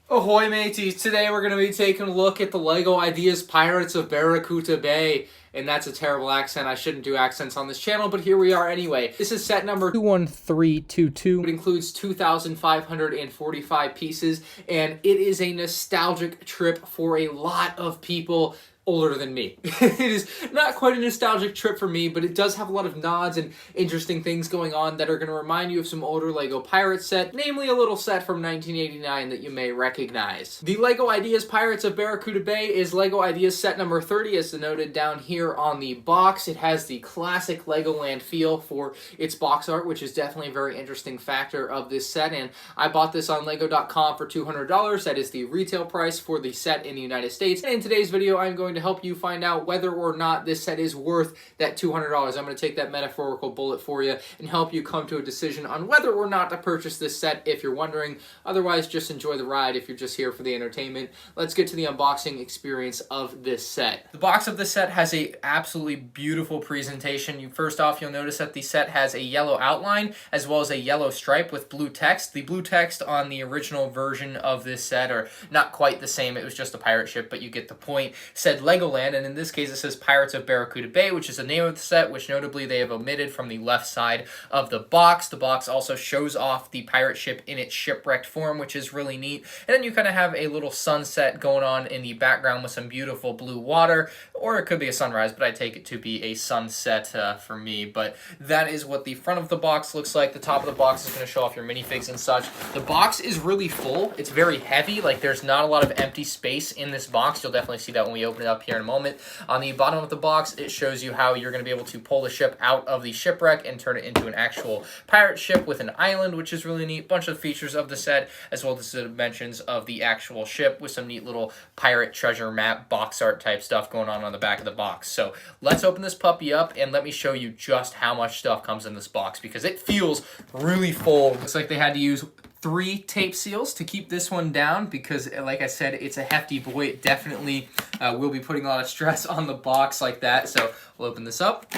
Ahoy mateys, today we're going to be taking a look at the LEGO Ideas Pirates of Barracuda Bay. And that's a terrible accent. I shouldn't do accents on this channel, but here we are anyway. This is set number 21322. It includes 2,545 pieces, and it is a nostalgic trip for a lot of people older than me. It is not quite a nostalgic trip for me, but it does have a lot of nods and interesting things going on that are going to remind you of some older LEGO Pirate set, namely a little set from 1989 that you may recognize. The LEGO Ideas Pirates of Barracuda Bay is LEGO Ideas set number 30, as denoted down here on the box. It has the classic Legoland feel for its box art, which is definitely a very interesting factor of this set, and I bought this on LEGO.com for $200. That is the retail price for the set in the United States, and in today's video I'm going to help you find out whether or not this set is worth that $200. I'm going to take that metaphorical bullet for you and help you come to a decision on whether or not to purchase this set if you're wondering. Otherwise, just enjoy the ride if you're just here for the entertainment. Let's get to the unboxing experience of this set. The box of this set has a absolutely beautiful presentation. First off, you'll notice that the set has a yellow outline as well as a yellow stripe with blue text. The blue text on the original version of this set are not quite the same. It was just a pirate ship, but you get the point. Said Legoland, and in this case it says Pirates of Barracuda Bay, which is the name of the set, which notably they have omitted from the left side of the box. The box also shows off the pirate ship in its shipwrecked form, which is really neat. And then you kind of have a little sunset going on in the background with some beautiful blue water, or it could be a sunrise, but I take it to be a sunset for me. But that is what the front of the box looks like. The top of the box is going to show off your minifigs and such. The box is really full. It's very heavy. Like, there's not a lot of empty space in this box. You'll definitely see that when we open it up here in a moment. On the bottom of the box, it shows you how you're going to be able to pull the ship out of the shipwreck and turn it into an actual pirate ship with an island, which is really neat. Bunch of features of the set, as well as the dimensions of the actual ship with some neat little pirate treasure map box art type stuff going on the back of the box. So let's open this puppy up and let me show you just how much stuff comes in this box, because it feels really full. Looks like they had to use 3 tape seals to keep this one down because, like I said, it's a hefty boy. It definitely will be putting a lot of stress on the box like that. So we'll open this up.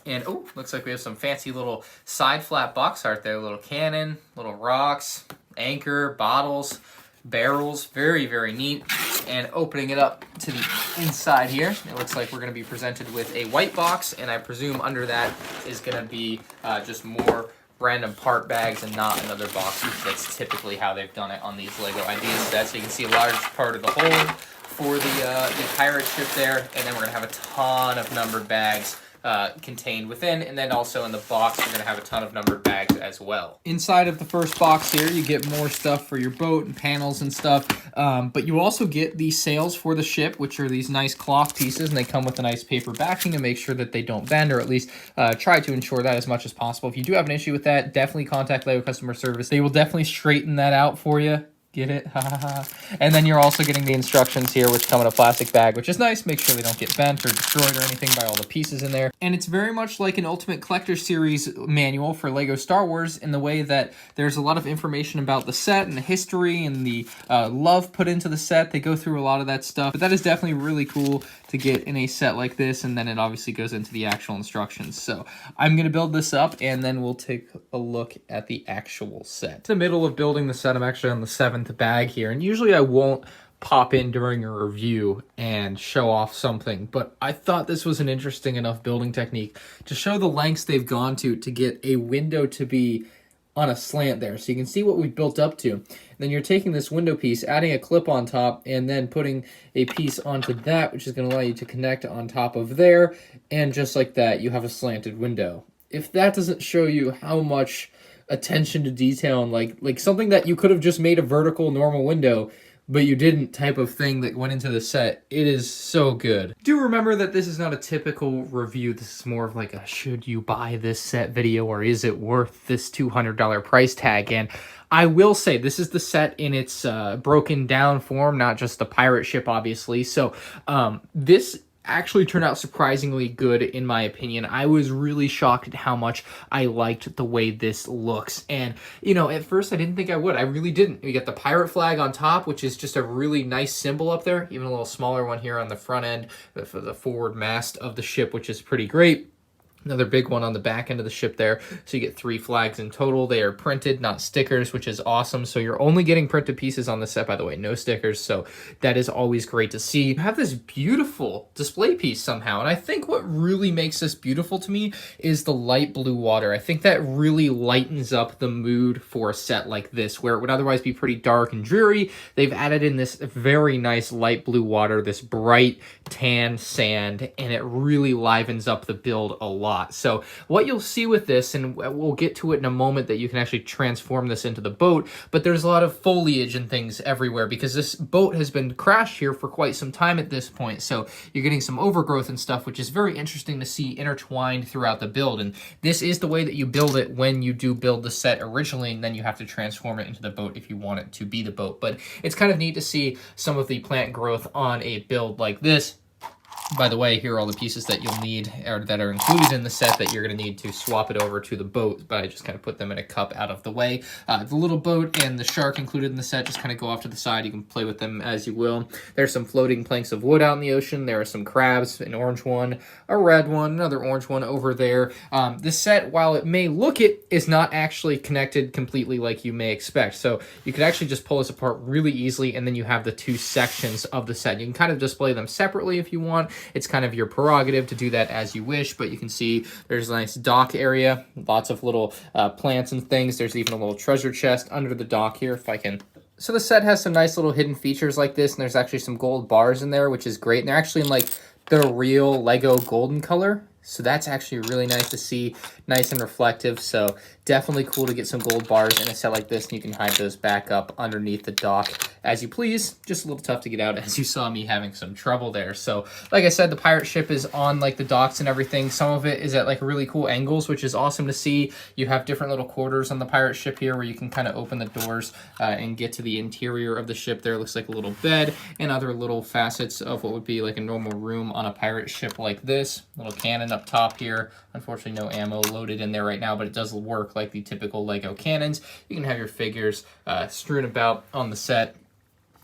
And, oh, looks like we have some fancy little side flap box art there. Little cannon, little rocks, anchor, bottles, barrels. Very, very neat. And opening it up to the inside here, it looks like we're going to be presented with a white box. And I presume under that is going to be just more random part bags and not another box, because that's typically how they've done it on these LEGO Ideas sets. So you can see a large part of the hold for the pirate ship there, and then we're going to have a ton of numbered bags contained within, and then also in the box we're going to have a ton of numbered bags as well. Inside of the first box here you get more stuff for your boat and panels and stuff, but you also get the sails for the ship, which are these nice cloth pieces, and they come with a nice paper backing to make sure that they don't bend, or at least try to ensure that as much as possible. If you do have an issue with that, definitely contact LEGO customer service. They will definitely straighten that out for you. Get it? And then you're also getting the instructions here, which come in a plastic bag, which is nice. Make sure they don't get bent or destroyed or anything by all the pieces in there. And it's very much like an Ultimate Collector Series manual for LEGO Star Wars, in the way that there's a lot of information about the set and the history and the love put into the set. They go through a lot of that stuff, but that is definitely really cool to get in a set like this, and then it obviously goes into the actual instructions. So I'm going to build this up, and then we'll take a look at the actual set. In the middle of building the set, I'm actually on the 7th bag here, and usually I won't pop in during a review and show off something, but I thought this was an interesting enough building technique to show the lengths they've gone to get a window to be on a slant there, so you can see what we've built up to. Then you're taking this window piece, adding a clip on top, and then putting a piece onto that, which is going to allow you to connect on top of there, and just like that, you have a slanted window. If that doesn't show you how much attention to detail and like something that you could have just made a vertical normal window, but you didn't type of thing that went into the set, it is so good. Do remember that this is not a typical review. This is more of like a should you buy this set video, or is it worth this $200 price tag? And I will say this is the set in its broken down form, not just the pirate ship, obviously. So this actually turned out surprisingly good, in my opinion. I was really shocked at how much I liked the way this looks. And, you know, at first I didn't think I would. I really didn't. You get the pirate flag on top, which is just a really nice symbol up there. Even a little smaller one here on the front end for the forward mast of the ship, which is pretty great. Another big one on the back end of the ship there. So you get 3 flags in total. They are printed, not stickers, which is awesome. So you're only getting printed pieces on the set, by the way, no stickers. So that is always great to see. You have this beautiful display piece somehow. And I think what really makes this beautiful to me is the light blue water. I think that really lightens up the mood for a set like this, where it would otherwise be pretty dark and dreary. They've added in this very nice light blue water, this bright tan sand, and it really livens up the build a lot. So what you'll see with this, and we'll get to it in a moment, that you can actually transform this into the boat, but there's a lot of foliage and things everywhere because this boat has been crashed here for quite some time at this point. So you're getting some overgrowth and stuff, which is very interesting to see intertwined throughout the build. And this is the way that you build it when you do build the set originally, and then you have to transform it into the boat if you want it to be the boat. But it's kind of neat to see some of the plant growth on a build like this. By the way, here are all the pieces that you'll need, or that are included in the set, that you're going to need to swap it over to the boat, but I just kind of put them in a cup out of the way. The little boat and the shark included in the set just kind of go off to the side. You can play with them as you will. There's some floating planks of wood out in the ocean. There are some crabs, an orange one, a red one, another orange one over there. This set, while it may look it, is not actually connected completely like you may expect. So you could actually just pull this apart really easily, and then you have the 2 sections of the set. You can kind of display them separately if you want. It's kind of your prerogative to do that as you wish, but you can see there's a nice dock area, lots of little plants and things. There's even a little treasure chest under the dock here, if I can. So the set has some nice little hidden features like this, and there's actually some gold bars in there, which is great. And they're actually in like the real Lego golden color. So that's actually really nice to see, nice and reflective. So definitely cool to get some gold bars in a set like this, and you can hide those back up underneath the dock as you please. Just a little tough to get out, as you saw me having some trouble there. So like I said, the pirate ship is on like the docks and everything. Some of it is at like really cool angles, which is awesome to see. You have different little quarters on the pirate ship here where you can kind of open the doors and get to the interior of the ship. There looks like a little bed and other little facets of what would be like a normal room on a pirate ship like this. Little cannon up top here. Unfortunately, no ammo loaded in there right now, but it does work like the typical Lego cannons. You can have your figures strewn about on the set.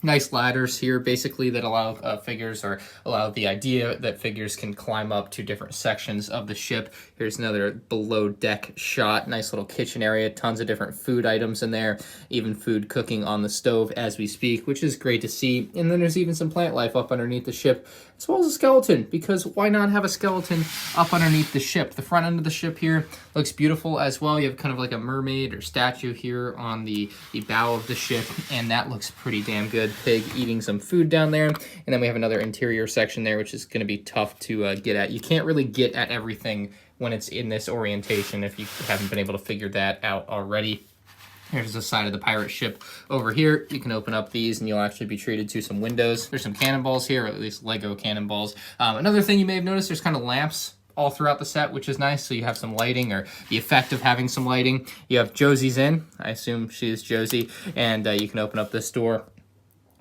Nice ladders here, basically, that allow figures, or allow the idea that figures can climb up to different sections of the ship. Here's another below deck shot. Nice little kitchen area, tons of different food items in there, even food cooking on the stove as we speak, which is great to see. And then there's even some plant life up underneath the ship, as well as a skeleton, because why not have a skeleton up underneath the ship? The front end of the ship here looks beautiful as well. You have kind of like a mermaid or statue here on the bow of the ship, and that looks pretty damn good. Pig eating some food down there, and then we have another interior section there, which is going to be tough to get at. You can't really get at everything when it's in this orientation if you haven't been able to figure that out already. Here's the side of the pirate ship over here. You can open up these and you'll actually be treated to some windows. There's some cannonballs here, or at least Lego cannonballs. Another thing you may have noticed, there's kind of lamps all throughout the set, which is nice. So you have some lighting, or the effect of having some lighting. You have Josie's in. I assume she is Josie. And you can open up this door,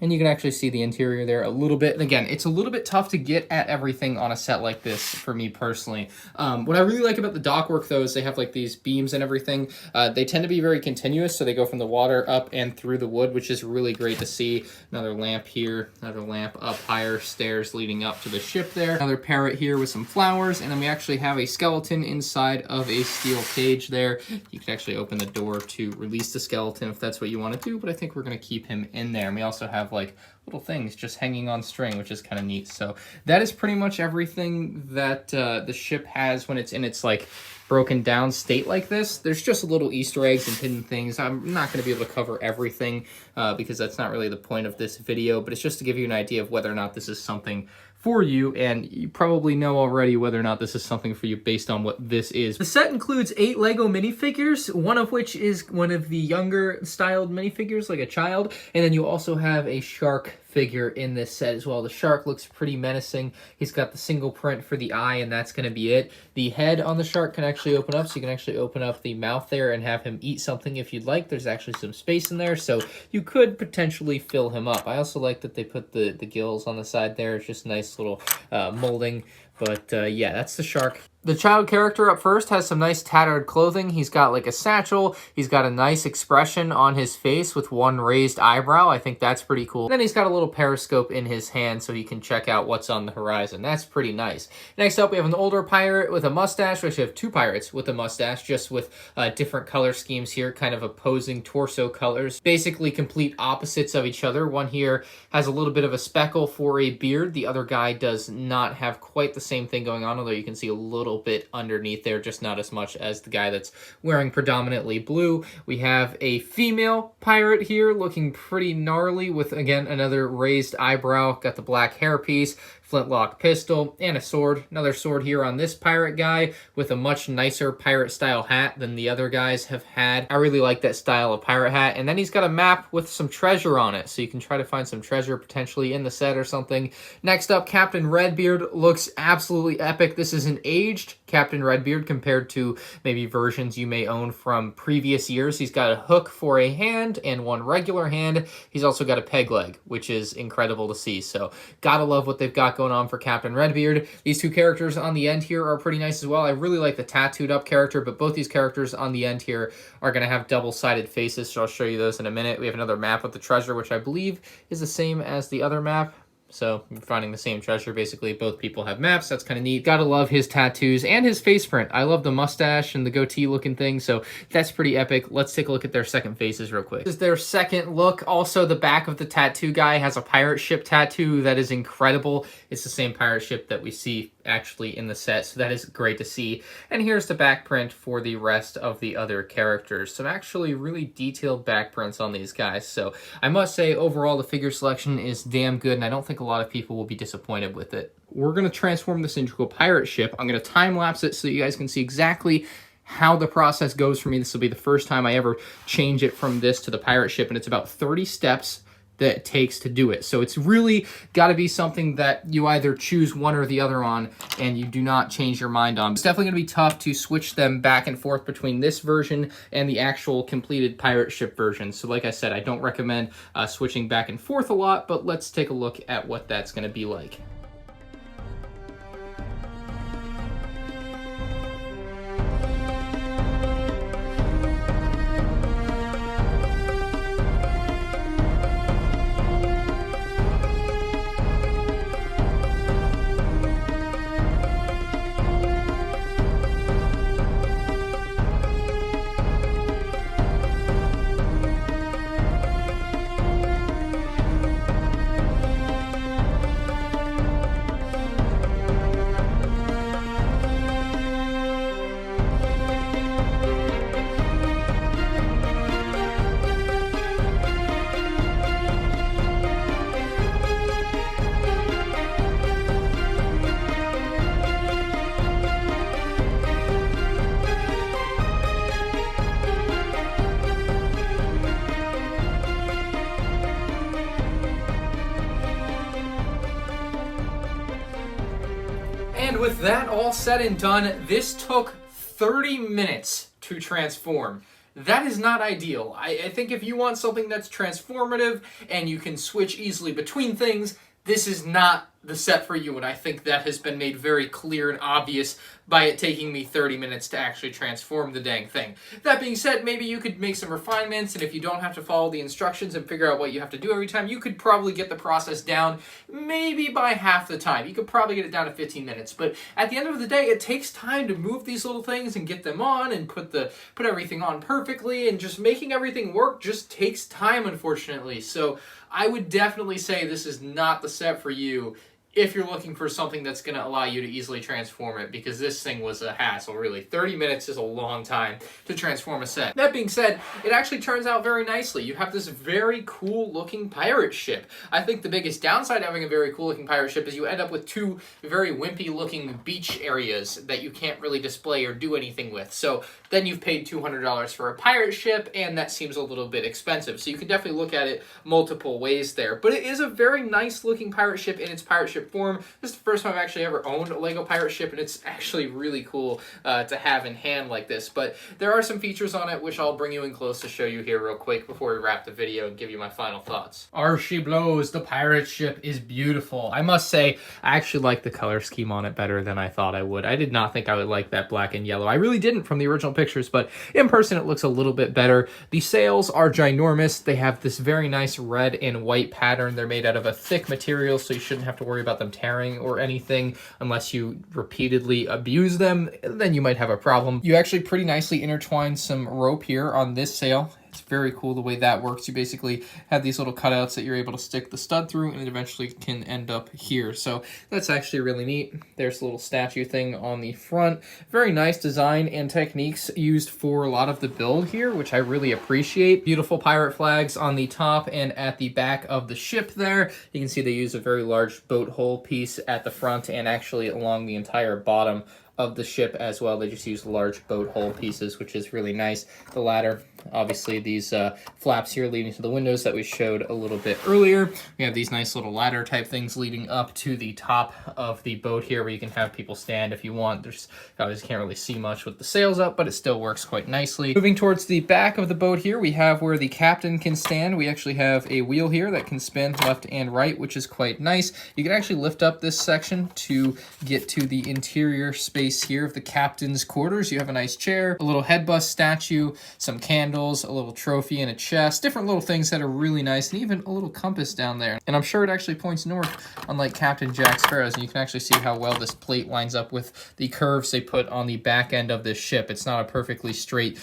and you can actually see the interior there a little bit. And again, it's a little bit tough to get at everything on a set like this for me personally. What I really like about the dock work, though, is they have like these beams and everything. They tend to be very continuous, so they go from the water up and through the wood, which is really great to see. Another lamp here, another lamp up higher, stairs leading up to the ship there. Another parrot here with some flowers, and then we actually have a skeleton inside of a steel cage there. You can actually open the door to release the skeleton if that's what you want to do, but I think we're going to keep him in there. And we also have like little things just hanging on string, which is kind of neat. So that is pretty much everything that the ship has when it's in its like broken down state like this. There's just little Easter eggs and hidden things. I'm not going to be able to cover everything because that's not really the point of this video, but it's just to give you an idea of whether or not this is something for you, and you probably know already whether or not this is something for you based on what this is. The set includes 8 LEGO minifigures, one of which is one of the younger styled minifigures, like a child, and then you also have a shark figure in this set as well. The shark looks pretty menacing. He's got the single print for the eye, and that's going to be it. The head on the shark can actually open up, so you can actually open up the mouth there and have him eat something if you'd like. There's actually some space in there, so you could potentially fill him up. I also like that they put the gills on the side there. It's just nice little molding But yeah, that's the shark. The child character up first has some nice tattered clothing. He's got like a satchel. He's got a nice expression on his face with one raised eyebrow. I think that's pretty cool. And then he's got a little periscope in his hand so he can check out what's on the horizon. That's pretty nice. Next up, we have an older pirate with a mustache. We actually have two pirates with a mustache, just with different color schemes here, kind of opposing torso colors. Basically complete opposites of each other. One here has a little bit of a speckle for a beard. The other guy does not have quite the same thing going on, although you can see a little bit underneath there, just not as much as the guy that's wearing predominantly blue. We have a female pirate here looking pretty gnarly with, again, another raised eyebrow, got the black hairpiece, flintlock pistol, and a sword. Another sword here on this pirate guy with a much nicer pirate style hat than the other guys have had. I really like that style of pirate hat. And then he's got a map with some treasure on it, so you can try to find some treasure potentially in the set or something. Next up, Captain Redbeard looks absolutely epic. This is an aged Captain Redbeard compared to maybe versions you may own from previous years. He's got a hook for a hand and one regular hand. He's also got a peg leg, which is incredible to see. So gotta love what they've got going on for Captain Redbeard. These two characters on the end here are pretty nice as well. I really like the tattooed up character, but both these characters on the end here are going to have double-sided faces, so I'll show you those in a minute. We have another map with the treasure, which I believe is the same as the other map. So you're finding the same treasure. Basically, both people have maps. That's kind of neat. Gotta love his tattoos and his face print. I love the mustache and the goatee looking thing, so that's pretty epic. Let's take a look at their second faces real quick. This is their second look. Also, the back of the tattoo guy has a pirate ship tattoo that is incredible. It's the same pirate ship that we see actually in the set, so that is great to see. And here's the back print for the rest of the other characters. Some actually really detailed back prints on these guys. So I must say, overall, the figure selection is damn good, and I don't think a lot of people will be disappointed with it. We're going to transform this into a pirate ship. I'm going to time lapse it so you guys can see exactly how the process goes for me. This will be the first time I ever change it from this to the pirate ship, and it's about 30 steps that it takes to do it. So it's really got to be something that you either choose one or the other on and you do not change your mind on. It's definitely going to be tough to switch them back and forth between this version and the actual completed pirate ship version. So like I said, I don't recommend switching back and forth a lot, but let's take a look at what that's going to be like. And with that all said and done, this took 30 minutes to transform. That is not ideal. I think if you want something that's transformative and you can switch easily between things, this is not the set for you, and I think that has been made very clear and obvious by it taking me 30 minutes to actually transform the dang thing. That being said, maybe you could make some refinements, and if you don't have to follow the instructions and figure out what you have to do every time, you could probably get the process down maybe by half the time. You could probably get it down to 15 minutes, but at the end of the day, it takes time to move these little things and get them on and put everything on perfectly, and just making everything work just takes time, unfortunately. So I would definitely say this is not the set for you if you're looking for something that's going to allow you to easily transform it, because this thing was a hassle, really. 30 minutes is a long time to transform a set. That being said, it actually turns out very nicely. You have this very cool-looking pirate ship. I think the biggest downside of having a very cool-looking pirate ship is you end up with two very wimpy-looking beach areas that you can't really display or do anything with. So then you've paid $200 for a pirate ship, and that seems a little bit expensive. So you can definitely look at it multiple ways there. But it is a very nice-looking pirate ship in its pirate ship ship form. This is the first time I've actually ever owned a LEGO pirate ship, and it's actually really cool to have in hand like this. But there are some features on it which I'll bring you in close to show you here real quick before we wrap the video and give you my final thoughts. She blows. The pirate ship is beautiful. I must say, I actually like the color scheme on it better than I thought I would. I did not think I would like that black and yellow. I really didn't from the original pictures, but in person it looks a little bit better. The sails are ginormous. They have this very nice red and white pattern. They're made out of a thick material, so you shouldn't have to worry about them tearing or anything unless you repeatedly abuse them. Then you might have a problem. You actually pretty nicely intertwine some rope here on this sail. It's very cool the way that works. You basically have these little cutouts that you're able to stick the stud through, and it eventually can end up here. So that's actually really neat. There's a little statue thing on the front. Very nice design and techniques used for a lot of the build here, which I really appreciate. Beautiful pirate flags on the top and at the back of the ship there. You can see they use a very large boat hull piece at the front and actually along the entire bottom of the ship as well. They just use large boat hull pieces, which is really nice. The ladder, obviously these flaps here leading to the windows that we showed a little bit earlier. We have these nice little ladder type things leading up to the top of the boat here where you can have people stand if you want. There's obviously can't really see much with the sails up, but it still works quite nicely. Moving towards the back of the boat here, we have where the captain can stand. We actually have a wheel here that can spin left and right, which is quite nice. You can actually lift up this section to get to the interior space here of the captain's quarters. You have a nice chair, a little head bust statue, some candles, a little trophy, and a chest. Different little things that are really nice, and even a little compass down there. And I'm sure it actually points north, unlike Captain Jack Sparrow's. And you can actually see how well this plate lines up with the curves they put on the back end of this ship. It's not a perfectly straight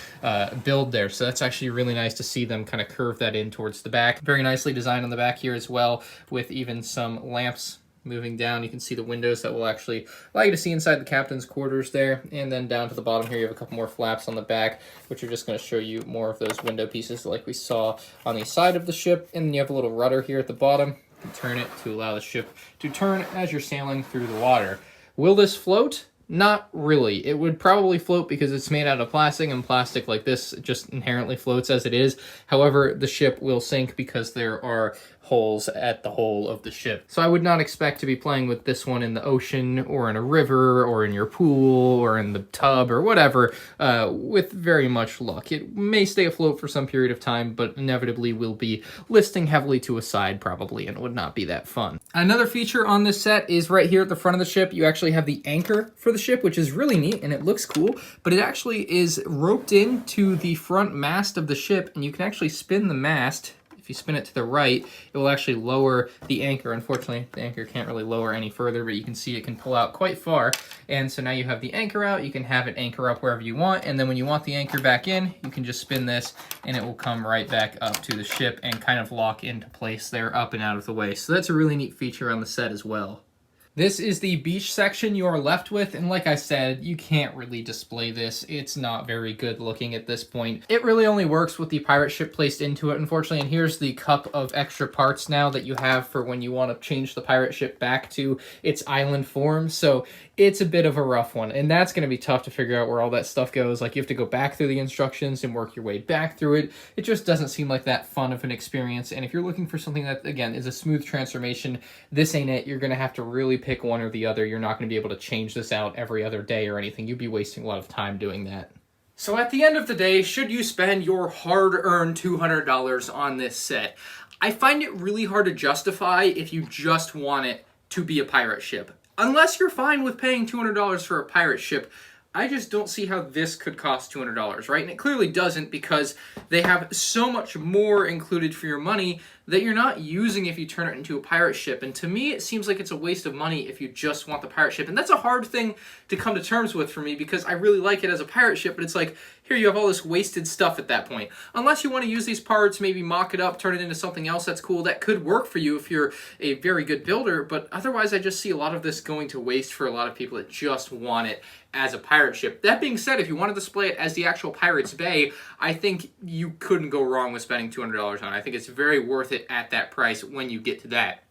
build there, so that's actually really nice to see them kind of curve that in towards the back. Very nicely designed on the back here as well, with even some lamps moving down. You can see the windows that will actually allow you to see inside the captain's quarters there. And then down to the bottom here, you have a couple more flaps on the back, which are just going to show you more of those window pieces like we saw on the side of the ship. And then you have a little rudder here at the bottom. You can turn it to allow the ship to turn as you're sailing through the water. Will this float? Not really. It would probably float because it's made out of plastic, and plastic like this just inherently floats as it is. However, the ship will sink because there are holes at the hull of the ship. So I would not expect to be playing with this one in the ocean or in a river or in your pool or in the tub or whatever with very much luck. It may stay afloat for some period of time, but inevitably will be listing heavily to a side probably, and it would not be that fun. Another feature on this set is right here at the front of the ship. You actually have the anchor for the ship, which is really neat and it looks cool, but it actually is roped into the front mast of the ship, and you can actually spin the mast. If you spin it to the right, it will actually lower the anchor. Unfortunately, the anchor can't really lower any further, but you can see it can pull out quite far. And so now you have the anchor out. You can have it anchor up wherever you want. And then when you want the anchor back in, you can just spin this and it will come right back up to the ship and kind of lock into place there, up and out of the way. So that's a really neat feature on the set as well. This is the beach section you are left with, and like I said, you can't really display this. It's not very good looking at this point. It really only works with the pirate ship placed into it, unfortunately, and here's the cup of extra parts now that you have for when you want to change the pirate ship back to its island form, so it's a bit of a rough one, and that's going to be tough to figure out where all that stuff goes. Like, you have to go back through the instructions and work your way back through it. It just doesn't seem like that fun of an experience, and if you're looking for something that, again, is a smooth transformation, this ain't it. You're going to have to really pick one or the other. You're not going to be able to change this out every other day or anything. You'd be wasting a lot of time doing that. So at the end of the day, should you spend your hard-earned $200 on this set? I find it really hard to justify if you just want it to be a pirate ship. Unless you're fine with paying $200 for a pirate ship, I just don't see how this could cost $200, right? And it clearly doesn't, because they have so much more included for your money that you're not using if you turn it into a pirate ship. And to me, it seems like it's a waste of money if you just want the pirate ship. And that's a hard thing to come to terms with for me, because I really like it as a pirate ship, but it's like, here you have all this wasted stuff at that point. Unless you want to use these parts, maybe mock it up, turn it into something else that's cool, that could work for you if you're a very good builder, but otherwise I just see a lot of this going to waste for a lot of people that just want it as a pirate ship. That being said, if you want to display it as the actual Pirates Bay, I think you couldn't go wrong with spending $200 on it. I think it's very worth it at that price when you get to that.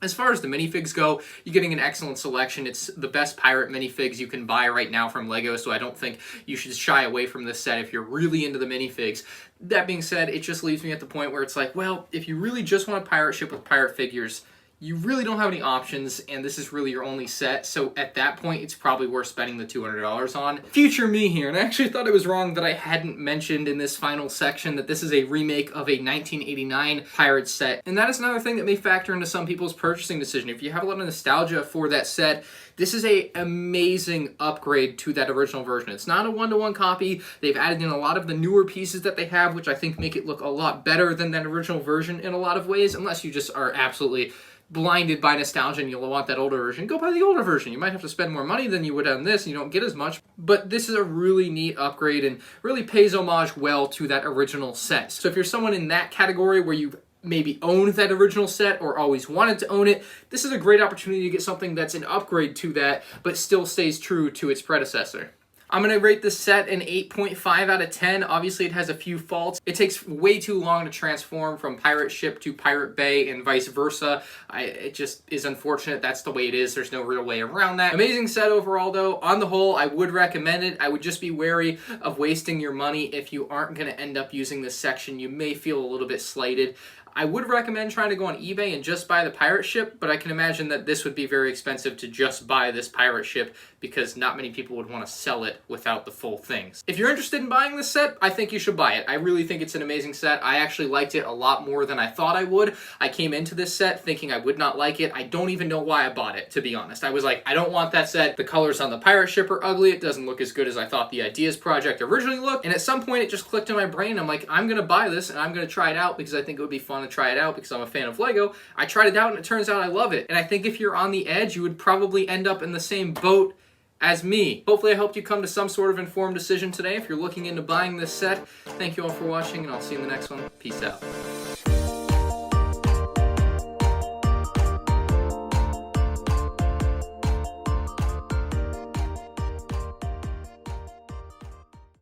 As far as the minifigs go, you're getting an excellent selection. It's the best pirate minifigs you can buy right now from LEGO, so I don't think you should shy away from this set if you're really into the minifigs. That being said, it just leaves me at the point where it's like, well, if you really just want a pirate ship with pirate figures, you really don't have any options, and this is really your only set, so at that point, it's probably worth spending the $200 on. Future me here, and I actually thought it was wrong that I hadn't mentioned in this final section that this is a remake of a 1989 Pirates set, and that is another thing that may factor into some people's purchasing decision. If you have a lot of nostalgia for that set, this is an amazing upgrade to that original version. It's not a one-to-one copy. They've added in a lot of the newer pieces that they have, which I think make it look a lot better than that original version in a lot of ways, unless you just are absolutely blinded by nostalgia and you'll want that older version. Go buy the older version. You might have to spend more money than you would on this and you don't get as much, but this is a really neat upgrade and really pays homage well to that original set. So if you're someone in that category where you've maybe owned that original set or always wanted to own it, this is a great opportunity to get something that's an upgrade to that but still stays true to its predecessor. I'm going to rate this set an 8.5 out of 10. Obviously, it has a few faults. It takes way too long to transform from pirate ship to pirate bay and vice versa. It just is unfortunate. That's the way it is. There's no real way around that. Amazing set overall, though. On the whole, I would recommend it. I would just be wary of wasting your money if you aren't going to end up using this section. You may feel a little bit slighted. I would recommend trying to go on eBay and just buy the pirate ship, but I can imagine that this would be very expensive to just buy this pirate ship because not many people would want to sell it without the full things. If you're interested in buying this set, I think you should buy it. I really think it's an amazing set. I actually liked it a lot more than I thought I would. I came into this set thinking I would not like it. I don't even know why I bought it, to be honest. I was like, I don't want that set. The colors on the pirate ship are ugly. It doesn't look as good as I thought the Ideas project originally looked. And at some point, it just clicked in my brain. I'm like, I'm going to buy this and I'm going to try it out because I think it would be fun to try it out because I'm a fan of LEGO. I tried it out and it turns out I love it. And I think if you're on the edge, you would probably end up in the same boat as me. Hopefully I helped you come to some sort of informed decision today if you're looking into buying this set. Thank you all for watching and I'll see you in the next one. Peace out.